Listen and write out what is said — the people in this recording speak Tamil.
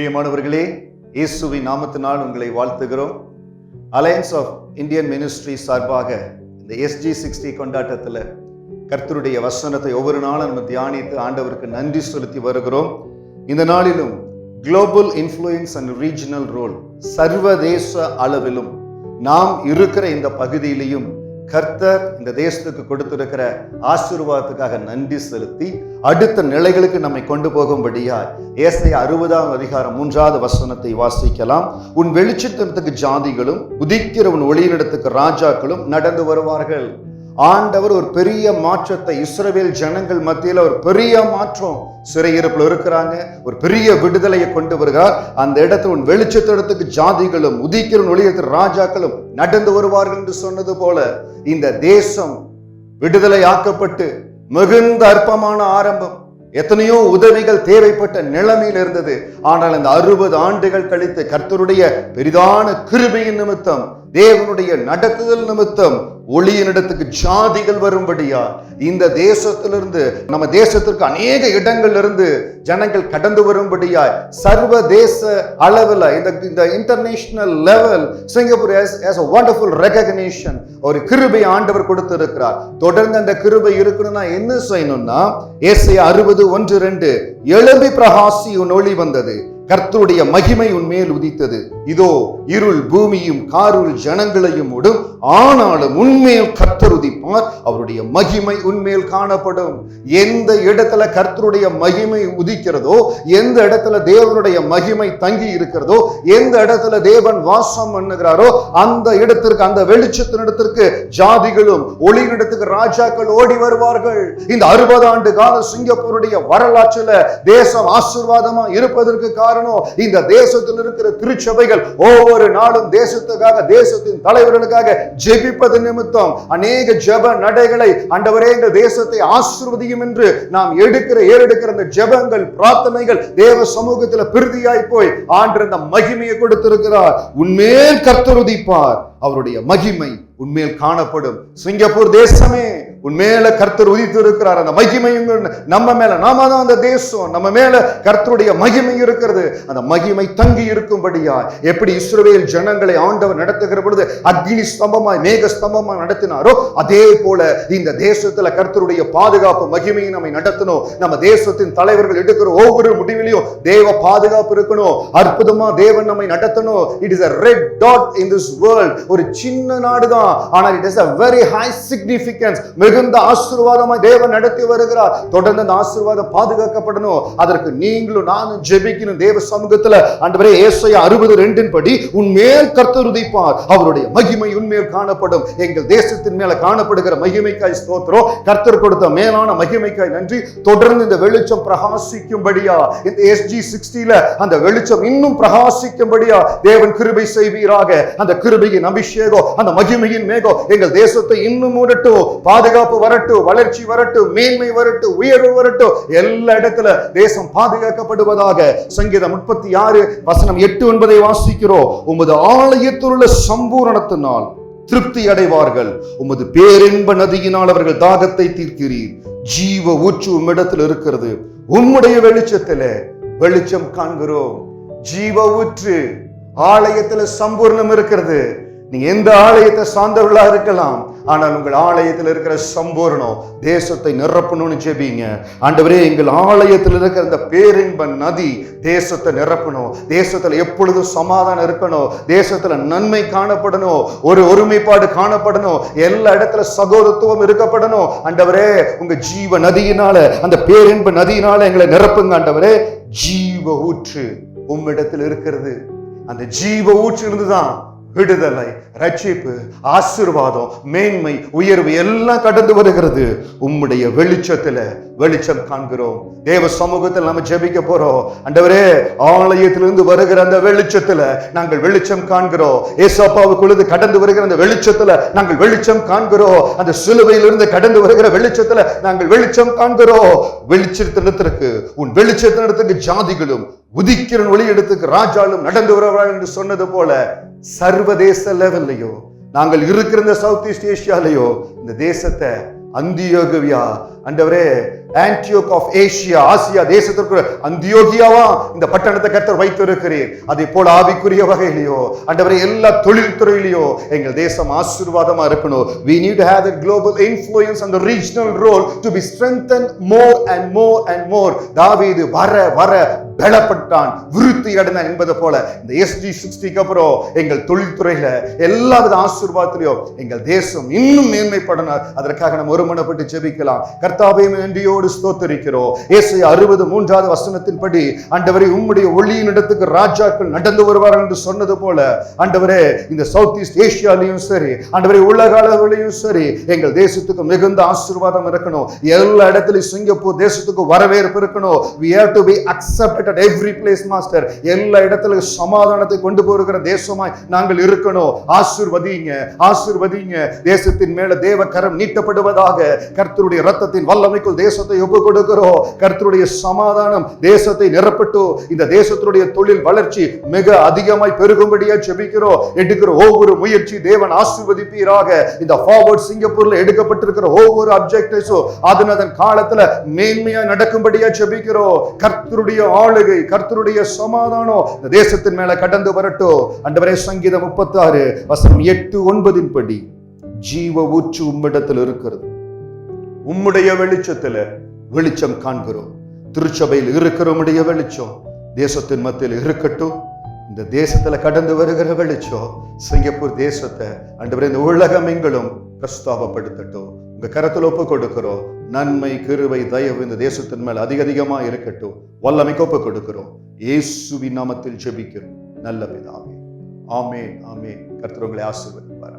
பிரியமானவர்களே, இயேசுவின் நாமத்தினால் உங்களை வாழ்த்துகிறோம். அலையன்ஸ் ஆஃப் இந்தியன் மினிஸ்ட்ரி சார்பாக இந்த SG60 கொண்டாட்டத்தில் கர்த்தருடைய வசனத்தை ஒவ்வொரு நாளும் நம்ம தியானித்து ஆண்டவருக்கு நன்றி செலுத்தி வருகிறோம். இந்த நாளிலும் global influence and regional role, சர்வதேச அளவிலும் நாம் இருக்கிற இந்த பகுதியிலையும் கர்த்தர் இந்த தேசத்துக்கு கொடுத்திருக்கிற ஆசீர்வாதத்துக்காக நன்றி செலுத்தி அடுத்த நிலைகளுக்கு நம்மை கொண்டு போகும்படியா ஏசாயா 60ஆம் அதிகாரம் 3வது வசனத்தை வாசிக்கலாம். உன் வெளிச்சத்திற்கு ஜாதிகளும் உதிக்கிற உன் ஒளியினிடத்துக்கு ராஜாக்களும் நடந்து வருவார்கள். ஆண்டவர் ஒரு பெரிய மாற்றத்தை இஸ்ரவேல் ஜனங்கள் மத்தியில் ஒரு பெரிய மாற்றம், சிறையிருப்பில் இருக்கிறாங்க, ஒரு பெரிய விடுதலையை கொண்டு வருகிறார். அந்த இடத்துல உன் வெளிச்சத்திடத்துக்கு ஜாதிகளும் உதிக்கிற ஒளியிடத்துக்கு ராஜாக்களும் நடந்து வருவார்கள் என்று சொன்னது போல இந்த தேசம் விடுதலை ஆக்கப்பட்டு மிகுந்த அற்பமான ஆரம்பம், எத்தனையோ உதவிகள் தேவைப்பட்ட நிலைமையில் இருந்தது. ஆனால் இந்த 60 ஆண்டுகள் கழித்து கர்த்தருடைய பெரிதான கிருபையின் நிமித்தம், தேவனுடைய நடத்துதல் நிமித்தம் ஒளியினிடத்துக்கு ஜாதிகள் வரும்படியா இந்த தேசத்திலிருந்து நம்ம தேசத்திற்கு அநேக இடங்களிலிருந்து ஜனங்கள் கடந்து வரும்படியா சர்வதேச அளவில் இந்த international level Singapore has a wonderful recognition, ஒரு கிருபை ஆண்டவர் கொடுத்திருக்கிறார். தொடர்ந்து அந்த கிருபை இருக்கணும்னா என்ன செய்யணும்னா ஏசாயா 60:1-2 எழும்பி பிரகாசி உன் ஒளி வந்தது, கர்த்தருடைய மகிமை உன்மேல் உதித்தது, இதோ இருள் பூமியும் காருள் ஜனங்களையும் மூடும், ஆனாலும் உன்மேல் கர்த்தர் உதிப்பார், அவருடைய மகிமை உன்மேல் காணப்படும். எந்த இடத்துல கர்த்தருடைய மகிமை உதிக்கிறதோ, எந்த இடத்துல தேவனுடைய மகிமை தங்கி இருக்கிறதோ, எந்த இடத்துல தேவன் வாசம் பண்ணுகிறாரோ அந்த இடத்திற்கு, அந்த வெளிச்சத்தின் இடத்திற்கு ஜாதிகளும் ஒளியினிடத்துக்கு ராஜாக்கள் ஓடி வருவார்கள். இந்த 60 ஆண்டு கால சிங்கப்பூருடைய வரலாற்றில் தேசம் ஆசீர்வாதமா இருப்பதற்கு காரணம் இந்த தேசத்தில் இருக்கிற திருச்சபைகள் ஒவ்வொரு நாளும் தேசத்துக்காக, தேசத்தின் தலைவர்களுக்காக ஜெபிப்பது நிமித்தம் அநேக ஜெப நடைகளை ஆண்டவரே இந்த தேசத்தை ஆசீர்வதியும் என்று நாம் ஏறெடுக்கிற அந்த ஜெபங்கள், பிரார்த்தனைகள் தேவ சமூகத்தில் பிரிதியாய் போய் ஆண்டு அந்த மகிமையை கொடுத்திருக்கிறார். உன்மேல் கர்த்தர் உதிப்பார், அவருடைய மகிமை உன்மேல் காணப்படும். சிங்கப்பூர் தேசமே உன்மேல கர்த்தர் உதித்து இருக்கிறார். அந்த மகிமையும் நம்ம மேல, நாம தான் அந்த தேசம், நம்ம மேல கர்த்தருடைய மகிமை இருக்கிறது. அந்த மகிமை தங்கி இருக்கும்படியா எப்படி இஸ்ரவேல் ஜனங்களை ஆண்டவர் நடத்துகிற பொழுது அக்னி ஸ்தம்பமாய் மேக ஸ்தம்பமாய் நடத்தினாரோ அதே போல இந்த தேசத்துல கர்த்தருடைய பாதுகாப்பு மகிமையை நம்மை நடத்தணும். நம்ம தேசத்தின் தலைவர்கள் எடுக்கிற ஒவ்வொரு முடிவிலையும் தேவ பாதுகாப்பு இருக்கணும். அற்புதமா தேவன் நம்மை நடத்தணும். It is a red dot in this world. ஒரு சின்ன நாடுதான், ஆனால் it has a very high significance. மிகுந்த ஆசீர்வாதமாய் தேவன் நடத்தி வருகிறார். தொடர்ந்து அந்த ஆசீர்வாதம் பாதுகாக்கப்படணும். அதற்கு நீங்களும் நானும் ஜெபிக்கணும். தேவ சமூகத்துல ஆண்டவரே ஏசாயா 60:2 படி உன்மேல் கர்த்தர் உதிப்பார், அவருடைய மகிமை உன்மேல் காணப்படும். எங்கள் தேசத்தின் மேல காணப்படுகிற மகிமைக்காய் ஸ்தோத்திரம். கர்த்தர் கொடுத்த மேலான மகிமைக்காய் நன்றி. தொடர்ந்து இந்த வெளிச்சம் பிரகாசிக்கும்படியா, இந்த SG60ல அந்த வெளிச்சம் இன்னும் பிரகாசிக்கும்படியா தேவன் கிருபை செய்வீராக. அந்த கிருபையின் அபிஷேகம், அந்த மகிமையின் மேகம் எங்கள் தேசத்தை இன்னும் மூடட்டும். பாதுகாப்பு வரட்டும், வளர்ச்சி வரட்டும், மேன்மை வரட்டும், உயர்வு வரட்டும். எல்லா இடத்துல தேசம் பாதுகாக்கப்படுவதாக. சங்கீதம் 36:8-9 வாசிக்கிறோம். உமது ஆலயத்தில் உள்ள சம்பூரணத்தினால் திருப்தி அடைவார்கள், உமது பேரின்ப நதியினால் அவர்கள் தாகத்தை தீர்க்கிறீர். ஜீவ ஊற்று உம்மிடத்தில் இருக்கிறது, உம்முடைய வெளிச்சத்தில வெளிச்சம் காண்கிறோம். ஜீவ ஊற்று ஆலயத்துல சம்பூர்ணம் இருக்கிறது. நீங்க எந்த ஆலயத்தை சார்ந்தவர்களா இருக்கலாம், ஆனால் உங்கள் ஆலயத்தில் இருக்கிற சம்பூர்ணம் தேசத்தை நிரப்பணும்னு ஜெபிங்க. ஆண்டவரே, எங்கள் ஆலயத்தில் இருக்கிற இந்த பேரின்ப நதி தேசத்தை நிரப்பணும். தேசத்துல எப்பொழுதும் சமாதானம் இருக்கணும், தேசத்துல நன்மை காணப்படணும், ஒரு ஒருமைப்பாடு காணப்படணும், எல்லா இடத்துல சகோதரத்துவம் இருக்கப்படணும். ஆண்டவரே, உங்க ஜீவ நதியினால, அந்த பேரின்ப நதியினால எங்களை நிரப்புங்க. ஆண்டவரே, ஜீவ ஊற்று உம்மிடத்தில் இருக்கிறது. அந்த ஜீவ ஊற்று இருந்துதான் விடுதலை, ரட்சிப்பு, ஆசீர்வாதம், மேன்மை, உயர்வு எல்லாம் கடந்து வருகிறது. உம்முடைய வெளிச்சத்துல வெளிச்சம் காண்கிறோம். தேவ சமூகத்தில் நம்ம ஜெபிக்க போறோம். ஆண்டவரே, ஆலயத்திலிருந்து வருகிற அந்த வெளிச்சத்துல நாங்கள் வெளிச்சம் காண்கிறோம். ஏசாப்பாவுக்குள்ளது கடந்து வருகிற அந்த வெளிச்சத்துல நாங்கள் வெளிச்சம் காண்கிறோம். அந்த சிலுவையிலிருந்து கடந்து வருகிற வெளிச்சத்துல நாங்கள் வெளிச்சம் காண்கிறோம். வெளிச்சத்தினத்திற்கு, உன் வெளிச்சத்தினத்துக்கு ஜாதிகளும் உதிக்கிற ஒளி எடுத்துக்கு ராஜாலும் நடந்து வருவார்கள் என்று சொன்னது போல சர்வதேச லெவல்லையோ, நாங்கள் இருக்கிற இந்த சவுத் ஈஸ்ட் ஏசியாலையோ இந்த தேசத்தை அந்தியோகவியா ஆண்டவரே ஆன்டியோக் ஆஃப் ஏசியா, ஆசியா தேசத்திற்கு அந்தியோகியாவா இந்த பட்டணத்தை கர்த்தர் வைத்திருக்கிறீர். அதே போல ஆவிக்குரிய வகையிலையோ ஆண்டவரே எல்லா தொழில்துறையிலையோ எங்கள் தேசம் ஆசீர்வாதமா இருக்கணும். We need to have that global influence and the regional role to be strengthened more and more and more. தாவீது வர வர பலப்பட்டான், விருத்தி அடைந்தான் என்பது போல இந்த SG60க்கு அப்புறம் எங்கள் தொழில்துறையில எல்லாவித ஆசீர்வாதத்திலையும் எங்கள் தேசம் இன்னும் மேன்மைப்படணும். அதற்காக நம்ம ஒருமனப்பட்டு ஜெபிக்கலாம். கர்த்தாவே நன்றியோடு ஸ்தோத்திரிக்கிறோம். ஏசாயா 63வது வசனத்தின்படி ஆண்டவரே உம்முடைய ஒளியின் இடத்துக்கு ராஜாக்கள் நடந்து வருவார்கள் என்று சொன்னது போல ஆண்டவரே இந்த சவுத் ஈஸ்ட் ஏசியாலையும் சரி ஆண்டவரே உலக அளவிலையும் சரி எங்கள் தேசத்துக்கு மிகுந்த ஆசீர்வாதம் இருக்கணும். எல்லா இடத்திலும் சிங்கப்பூர் தேசத்துக்கு வரவேற்பு இருக்கணும். We have to be accepted at every place, master. எல்லா இடத்திலும் சமாதானத்தை கொண்டு போகிற தேசமாய் நாங்கள் இருக்கணும். ஆசீர்வதிங்க, ஆசீர்வதிங்க. தேசத்தின் மேல தேவ கரம் நீட்டப்படுவதாக. கர்த்தருடைய இரத்தத்தின் வல்லமைக்குள் தேசத்தை ஒப்புக் கொடுக்கிறோம். கர்த்தருடைய சமாதானம் தேசத்தை நிரப்பட்டு இந்த தேசத்துடைய தொழில் வளர்ச்சி மிக அதிகமாய் பெருகும்படியா ஜெபிக்கிறோம். எடுக்கிற ஒவ்வொரு முயற்சி தேவன் ஆசீர்வதிப்பீராக. இந்த ஃபார்வர்ட் சிங்கப்பூர்ல எடுக்கப்பட்டிருக்கிற ஒவ்வொரு அப்ஜெக்டிவ்ஸும் அதன் காலத்துல மேன்மையா நடக்கும்படியா ஜெபிக்கிறோம். கர்த்தருடைய ஆளுகை, கர்த்தருடைய சமாதானம் இந்த தேசத்தின் மேல கடந்து வரட்டும். ஆண்டவரே சங்கீதம் 36 வசனம் 8-9 படி ஜீவ ஊற்று உம்மிடத்தில் இருக்கிறது, உம்முடைய வெளிச்சத்துல வெளிச்சம் காண்கிறோம். திருச்சபையில் இருக்கிற வெளிச்சம் தேசத்தின் மத்தியில் இருக்கட்டும். இந்த தேசத்துல கடந்து வருகிற வெளிச்சம் சிங்கப்பூர் தேசத்தை ஆண்டவரே இந்த உலகம் எங்களும் பிரஸ்தாபப்படுத்தட்டும். உங்க கரத்தில் ஒப்பு கொடுக்கிறோம். நன்மை, கிருபை, தயவு இந்த தேசத்தின் மேல் அதிகமா இருக்கட்டும். வல்லமைக்கு ஒப்பு கொடுக்கிறோம். இயேசுவின் நாமத்தில் ஜெபிக்கிறோம் நல்ல பிதாவே. ஆமென், ஆமென். கர்த்தர் உங்களை ஆசீர்வதிப்பார்.